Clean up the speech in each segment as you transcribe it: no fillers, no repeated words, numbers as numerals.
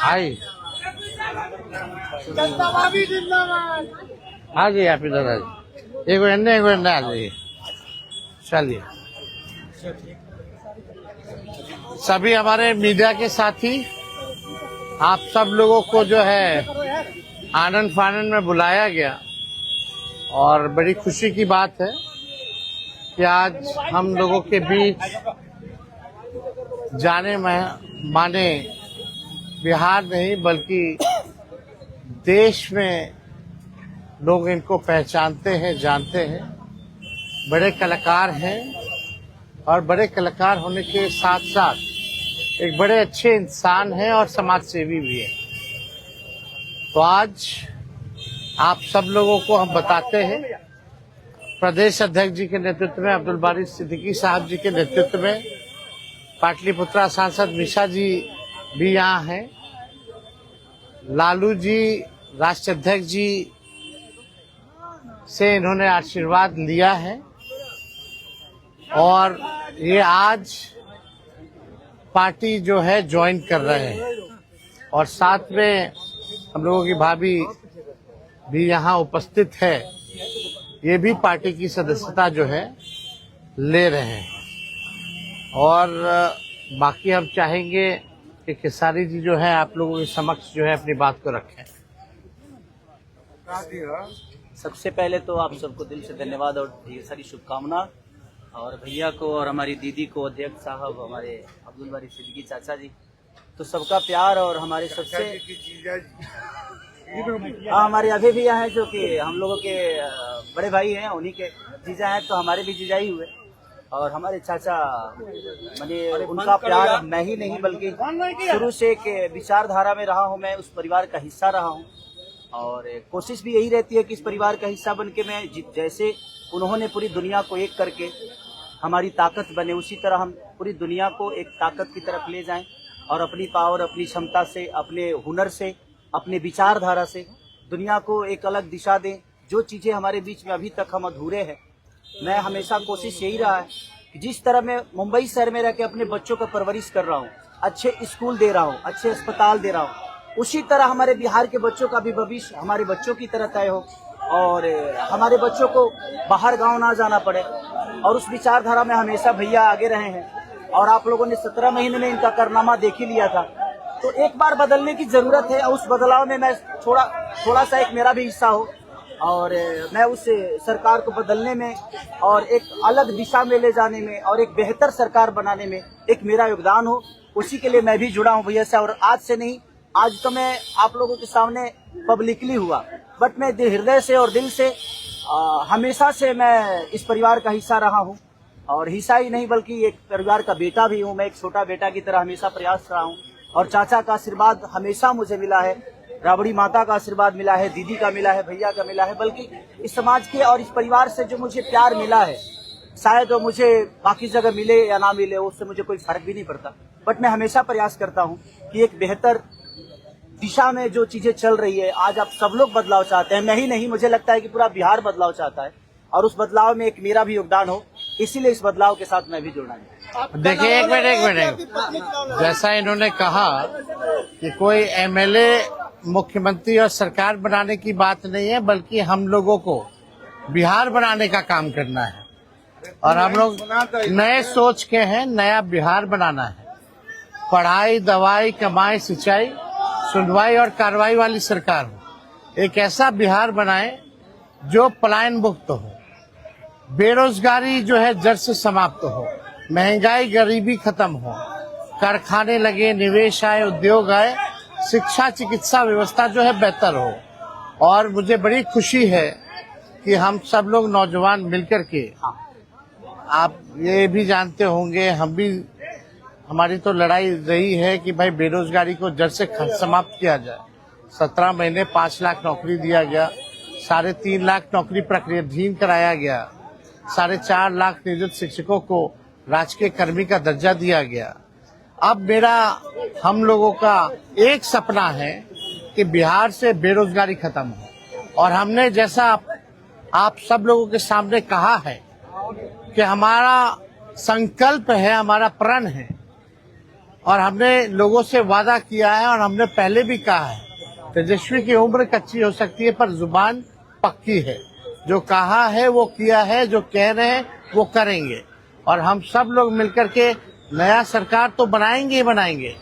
आई आ जाइए आप इधर आ जाइए, एक मिनट आ जाइए। चलिए सभी हमारे मीडिया के साथी, आप सब लोगों को जो है आनंद फानंद में बुलाया गया और बड़ी खुशी की बात है कि आज हम लोगों के बीच जाने माने बिहार नहीं बल्कि देश में लोग इनको पहचानते हैं, जानते हैं। बड़े कलाकार हैं और बड़े कलाकार होने के साथ साथ एक बड़े अच्छे इंसान हैं और समाज सेवी भी हैं। तो आज आप सब लोगों को हम बताते हैं, प्रदेश अध्यक्ष जी के नेतृत्व में, अब्दुल बारी सिद्दीकी साहब जी के नेतृत्व में, पाटलिपुत्रा सांसद मिशा जी भी यहाँ हैं, लालू जी राष्ट्रीय अध्यक्ष जी से इन्होंने आशीर्वाद लिया है और ये आज पार्टी जो है ज्वाइन कर रहे हैं और साथ में हम लोगों की भाभी भी यहाँ उपस्थित है, ये भी पार्टी की सदस्यता जो है ले रहे हैं। और बाकी हम चाहेंगे कि खेसारी जी जो है आप लोगों के समक्ष जो है अपनी बात को रखें। सबसे पहले तो आप सबको दिल से धन्यवाद और ढेर सारी शुभकामना, और भैया को और हमारी दीदी को, अध्यक्ष साहब, हमारे अब्दुल बारी सिद्दीकी चाचा जी, तो सबका प्यार और हमारे सबसे हमारे अभी भी हैं जो कि हम लोगों के बड़े भाई हैं, उन्हीं के जीजा हैं, तो हमारे भी जीजा ही हुए। और हमारे चाचा मैंने उनका प्यार मैं ही नहीं बल्कि शुरू से एक विचारधारा में रहा हूँ, मैं उस परिवार का हिस्सा रहा हूँ और कोशिश भी यही रहती है कि इस परिवार का हिस्सा बन के मैं जैसे उन्होंने पूरी दुनिया को एक करके हमारी ताकत बने, उसी तरह हम पूरी दुनिया को एक ताकत की तरफ ले जाएं और अपनी पावर, अपनी क्षमता से, अपने हुनर से, अपने विचारधारा से दुनिया को एक अलग दिशा दें। जो चीज़ें हमारे बीच में अभी तक हम अधूरे हैं, मैं हमेशा कोशिश यही रहा है कि जिस तरह मैं मुंबई शहर में रह के अपने बच्चों का परवरिश कर रहा हूँ, अच्छे स्कूल दे रहा हूँ, अच्छे अस्पताल दे रहा हूँ, उसी तरह हमारे बिहार के बच्चों का भी भविष्य हमारे बच्चों की तरह तय हो और हमारे बच्चों को बाहर गांव ना जाना पड़े। और उस विचारधारा में हमेशा भैया आगे रहे हैं और आप लोगों ने 17 महीने में इनका कारनामा देख ही लिया था। तो एक बार बदलने की जरूरत है और उस बदलाव में मैं थोड़ा सा एक मेरा भी हिस्सा हो और मैं उस सरकार को बदलने में और एक अलग दिशा में ले जाने में और एक बेहतर सरकार बनाने में एक मेरा योगदान हो, उसी के लिए मैं भी जुड़ा हूँ भैया से। और आज से नहीं, आज तो मैं आप लोगों के सामने पब्लिकली हुआ, बट मैं हृदय से और दिल से हमेशा से मैं इस परिवार का हिस्सा रहा हूँ और हिस्सा ही नहीं बल्कि एक परिवार का बेटा भी हूँ। मैं एक छोटा बेटा की तरह हमेशा प्रयास रहा हूँ और चाचा का आशीर्वाद हमेशा मुझे मिला है, राबड़ी माता का आशीर्वाद मिला है, दीदी का मिला है, भैया का मिला है, बल्कि इस समाज के और इस परिवार से जो मुझे प्यार मिला है, शायद वो मुझे बाकी जगह मिले या ना मिले उससे मुझे कोई फर्क भी नहीं पड़ता। बट मैं हमेशा प्रयास करता हूँ कि एक बेहतर दिशा में जो चीजें चल रही है, आज आप सब लोग बदलाव चाहते हैं, मैं ही नहीं, मुझे लगता है कि पूरा बिहार बदलाव चाहता है और उस बदलाव में एक मेरा भी योगदान हो, इसीलिए इस बदलाव के साथ मैं भी जुड़ना है। देखिए एक मिनट, जैसा इन्होंने कहा कि कोई एमएलए मुख्यमंत्री और सरकार बनाने की बात नहीं है बल्कि हम लोगों को बिहार बनाने का काम करना है और हम लोग नए सोच के हैं, नया बिहार बनाना है। पढ़ाई, दवाई, कमाई, सिंचाई, सुनवाई और कार्रवाई वाली सरकार हो। एक ऐसा बिहार बनाए जो पलायन मुक्त हो, बेरोजगारी जो है जड़ से समाप्त हो, महंगाई गरीबी खत्म हो, कारखाने लगे, निवेश आए, उद्योग आए, शिक्षा चिकित्सा व्यवस्था जो है बेहतर हो। और मुझे बड़ी खुशी है कि हम सब लोग नौजवान मिलकर के, आप ये भी जानते होंगे, हम भी, हमारी तो लड़ाई रही है कि भाई बेरोजगारी को जड़ से समाप्त किया जाए। 17 महीने 5 लाख नौकरी दिया गया, 3.5 लाख नौकरी प्रक्रियाधीन कराया गया, 4.5 लाख नियोजित शिक्षकों को राजकीय कर्मी का दर्जा दिया गया। अब मेरा, हम लोगों का एक सपना है कि बिहार से बेरोजगारी खत्म हो और हमने जैसा आप सब लोगों के सामने कहा है कि हमारा संकल्प है, हमारा प्रण है और हमने लोगों से वादा किया है और हमने पहले भी कहा है, तेजस्वी की उम्र कच्ची हो सकती है पर जुबान पक्की है। जो कहा है वो किया है, जो कह रहे हैं वो करेंगे और हम सब लोग मिलकर के नया सरकार तो बनाएंगे ही बनाएंगे।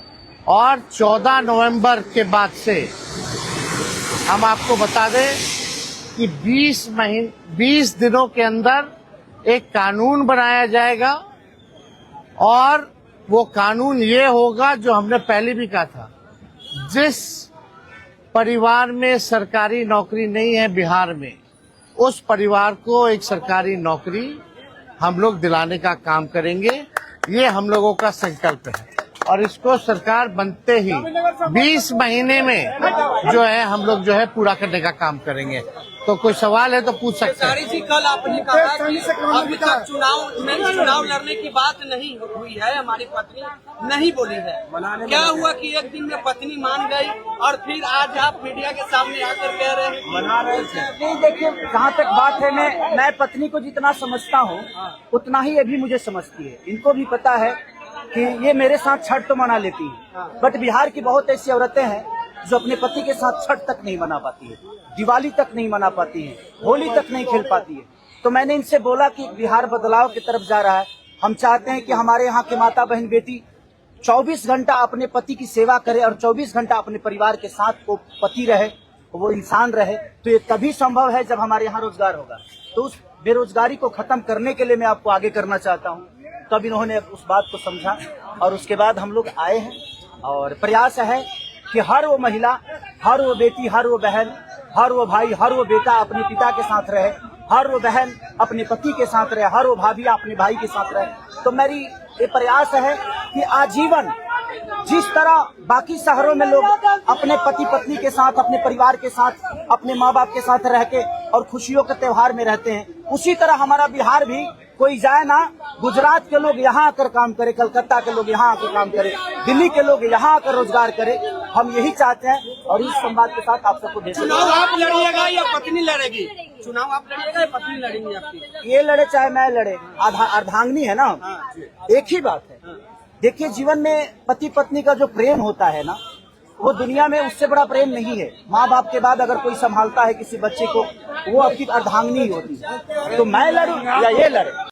और 14 नवंबर के बाद से हम आपको बता दें कि 20 दिनों के अंदर एक कानून बनाया जाएगा और वो कानून ये होगा जो हमने पहले भी कहा था, जिस परिवार में सरकारी नौकरी नहीं है बिहार में, उस परिवार को एक सरकारी नौकरी हम लोग दिलाने का काम करेंगे। ये हम लोगों का संकल्प है और इसको सरकार बनते ही 20 महीने में जो है हम लोग जो है पूरा करने का काम करेंगे। तो कोई सवाल है तो पूछ सकते हैं। जी, कल आपने कहा कि अभी तक चुनाव लड़ने की बात नहीं हुई है, हमारी पत्नी नहीं बोली है। क्या हुआ कि एक दिन में पत्नी मान गई और फिर आज आप मीडिया के सामने आकर कह रहे हैं मना रहे थे? नहीं, देखिए, जहाँ तक बात है, मैं पत्नी को जितना समझता हूँ उतना ही ये भी मुझे समझती है। इनको भी पता है कि ये मेरे साथ छठ तो मना लेती है, बट बिहार की बहुत ऐसी औरतें हैं जो अपने पति के साथ छठ तक नहीं मना पाती है, दिवाली तक नहीं मना पाती है, होली तक नहीं खेल पाती है। तो मैंने इनसे बोला कि बिहार बदलाव की तरफ जा रहा है। हम चाहते हैं कि हमारे यहाँ के माता बहन बेटी 24 घंटा अपने पति की सेवा करे और 24 घंटा अपने परिवार के साथ वो पति रहे, वो इंसान रहे। तो ये तभी संभव है जब हमारे यहाँ रोजगार होगा। तो उस बेरोजगारी को खत्म करने के लिए मैं आपको आगे करना चाहता हूँ। तब इन्होंने उस बात को समझा और उसके बाद हम लोग आए हैं और प्रयास है कि हर वो महिला, हर वो बेटी, हर वो बहन, हर वो भाई, हर वो बेटा अपने पिता के साथ रहे, हर वो बहन अपने पति के साथ रहे, हर वो भाभी अपने भाई के साथ रहे। तो मेरी ये प्रयास है कि आजीवन जिस तरह बाकी शहरों में लोग अपने पति पत्नी के साथ, अपने परिवार के साथ, अपने माँ बाप के साथ रह के और खुशियों के त्योहार में रहते हैं, उसी तरह हमारा बिहार भी कोई जाए ना, गुजरात के लोग यहाँ आकर काम करे, कलकत्ता के लोग यहाँ आकर काम करे, दिल्ली के लोग यहाँ आकर रोजगार करे। हम यही चाहते हैं और इस संवाद के साथ आप सबको देते हैं। चुनाव आप लड़िएगा या पत्नी लड़ेगी? चुनाव आप लड़िएगा या पत्नी लड़ेंगी आपकी? ये लड़े चाहे मैं लड़े, अर्धांगिनी है ना, एक ही बात है। देखिए, जीवन में पति पत्नी का जो प्रेम होता है ना, वो दुनिया में उससे बड़ा प्रेम नहीं है। माँ बाप के बाद अगर कोई संभालता है किसी बच्चे को, वो आपकी अर्धांगिनी ही होती है। तो मैं लड़ूं या ये लड़े,